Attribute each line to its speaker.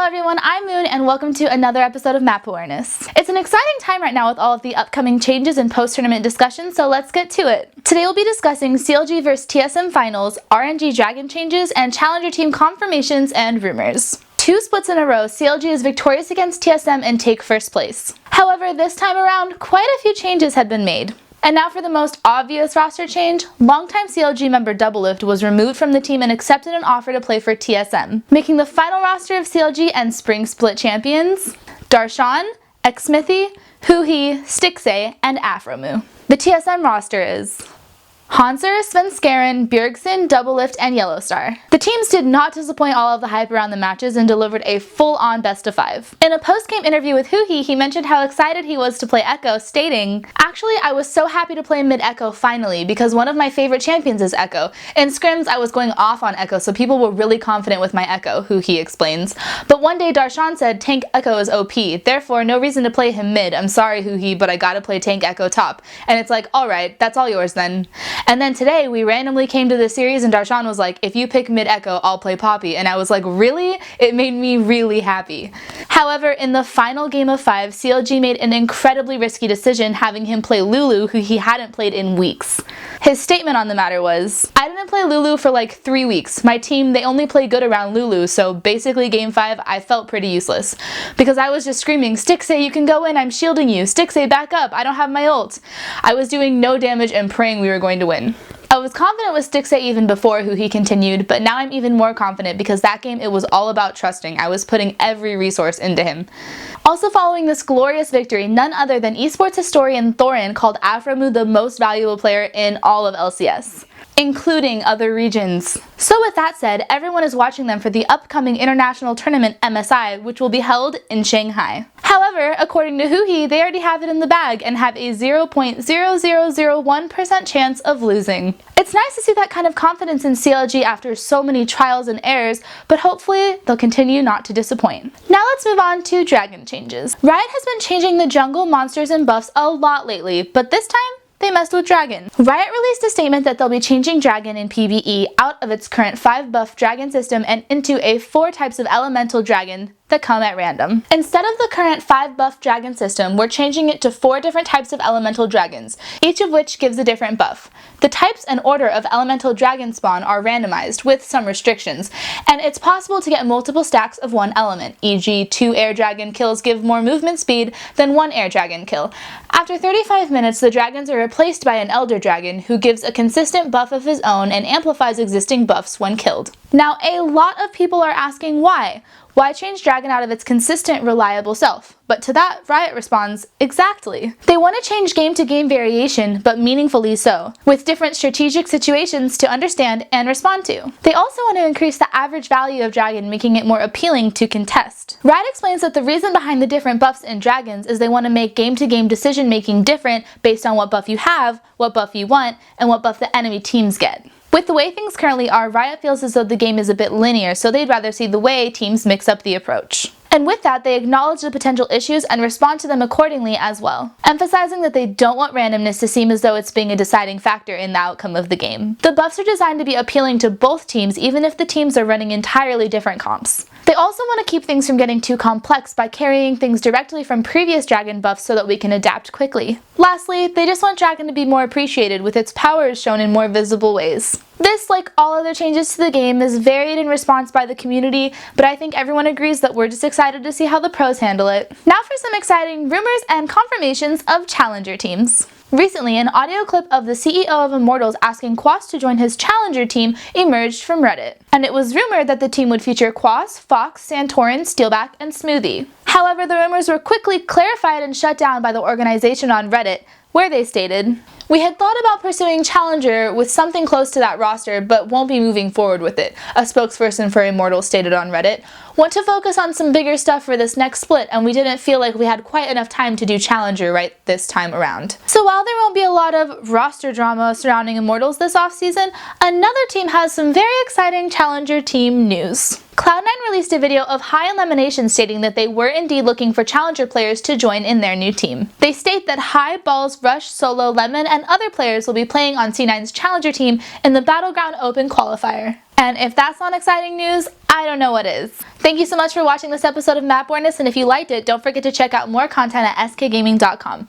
Speaker 1: everyone, I'm Moon and welcome to another episode of Map Awareness. It's an exciting time right now with all of the upcoming changes and post-tournament discussions, so let's get to it. Today we'll be discussing CLG vs TSM finals, RNG dragon changes, and challenger team confirmations and rumors. 2 splits in a row, CLG is victorious against TSM and take first place. However, this time around, quite a few changes had been made. And now for the most obvious roster change, longtime CLG member Doublelift was removed from the team and accepted an offer to play for TSM, making the final roster of CLG and Spring Split champions Darshan, Xsmithy, Huhi, Stixxay, and Afromu. The TSM roster is Hanser, Svenskeren, Bjergsen, Doublelift, and Yellowstar. The teams did not disappoint all of the hype around the matches and delivered a full-on best-of-5. In a post-game interview with Huhi, he mentioned how excited he was to play Echo, stating, "Actually, I was so happy to play mid-Echo finally, because one of my favorite champions is Echo. In scrims, I was going off on Echo, so people were really confident with my Echo," Huhi explains. But one day Darshan said Tank Echo is OP, therefore no reason to play him mid. I'm sorry, Huhi, but I gotta play Tank Echo top. And it's like, alright, that's all yours then. And then today, we randomly came to the series and Darshan was like, if you pick mid-Echo, I'll play Poppy. And I was like, really? It made me really happy. However, in the final game of 5, CLG made an incredibly risky decision, having him play Lulu, who he hadn't played in weeks. His statement on the matter was, "I didn't play Lulu for like 3 weeks. My team, they only play good around Lulu, so basically game 5, I felt pretty useless. Because I was just screaming, Stixxay, you can go in, I'm shielding you. Stixxay, back up, I don't have my ult." I was doing no damage and praying we were going to win. I was confident with Stixxay even before Huhi continued, but now I'm even more confident because that game it was all about trusting. I was putting every resource into him. Also following this glorious victory, none other than esports historian Thorin called Afromu the most valuable player in all of LCS, including other regions. So with that said, everyone is watching them for the upcoming international tournament MSI, which will be held in Shanghai. However, according to Huhi, they already have it in the bag and have a 0.0001% chance of losing. It's nice to see that kind of confidence in CLG after so many trials and errors, but hopefully they'll continue not to disappoint. Now let's move on to dragon changes. Riot has been changing the jungle, monsters, and buffs a lot lately, but this time, they messed with Dragon. Riot released a statement that they'll be changing Dragon in PvE out of its current 5 buff Dragon system and into a 4 types of elemental dragon that come at random. Instead of the current 5 buff dragon system, we're changing it to 4 different types of elemental dragons, each of which gives a different buff. The types and order of elemental dragon spawn are randomized, with some restrictions, and it's possible to get multiple stacks of one element, e.g. 2 air dragon kills give more movement speed than 1 air dragon kill. After 35 minutes, the dragons are replaced by an elder dragon who gives a consistent buff of his own and amplifies existing buffs when killed. Now, a lot of people are asking why. Why change Dragon out of its consistent, reliable self? But to that, Riot responds, exactly. They want to change game-to-game variation, but meaningfully so, with different strategic situations to understand and respond to. They also want to increase the average value of Dragon, making it more appealing to contest. Riot explains that the reason behind the different buffs in Dragons is they want to make game-to-game decision-making different based on what buff you have, what buff you want, and what buff the enemy teams get. With the way things currently are, Riot feels as though the game is a bit linear, so they'd rather see the way teams mix up the approach. And with that, they acknowledge the potential issues and respond to them accordingly as well, emphasizing that they don't want randomness to seem as though it's being a deciding factor in the outcome of the game. The buffs are designed to be appealing to both teams, even if the teams are running entirely different comps. They also want to keep things from getting too complex by carrying things directly from previous Dragon buffs so that we can adapt quickly. Lastly, they just want Dragon to be more appreciated, with its powers shown in more visible ways. This, like all other changes to the game, is varied in response by the community, but I think everyone agrees that we're just excited to see how the pros handle it. Now for some exciting rumors and confirmations of challenger teams. Recently, an audio clip of the CEO of Immortals asking Quas to join his challenger team emerged from Reddit, and it was rumored that the team would feature Quas, Fox, Santorin, Steelback, and Smoothie. However, the rumors were quickly clarified and shut down by the organization on Reddit, where they stated, "We had thought about pursuing Challenger with something close to that roster, but won't be moving forward with it," a spokesperson for Immortals stated on Reddit. "Want to focus on some bigger stuff for this next split, and we didn't feel like we had quite enough time to do Challenger right this time around." So while there won't be a lot of roster drama surrounding Immortals this offseason, another team has some very exciting Challenger team news. Cloud9 released a video of High and Lemonation stating that they were indeed looking for Challenger players to join in their new team. They state that High, Balls, Rush, Solo, Lemon, and other players will be playing on C9's Challenger team in the Battleground Open qualifier. And if that's not exciting news, I don't know what is. Thank you so much for watching this episode of Map Awareness, and if you liked it, don't forget to check out more content at skgaming.com.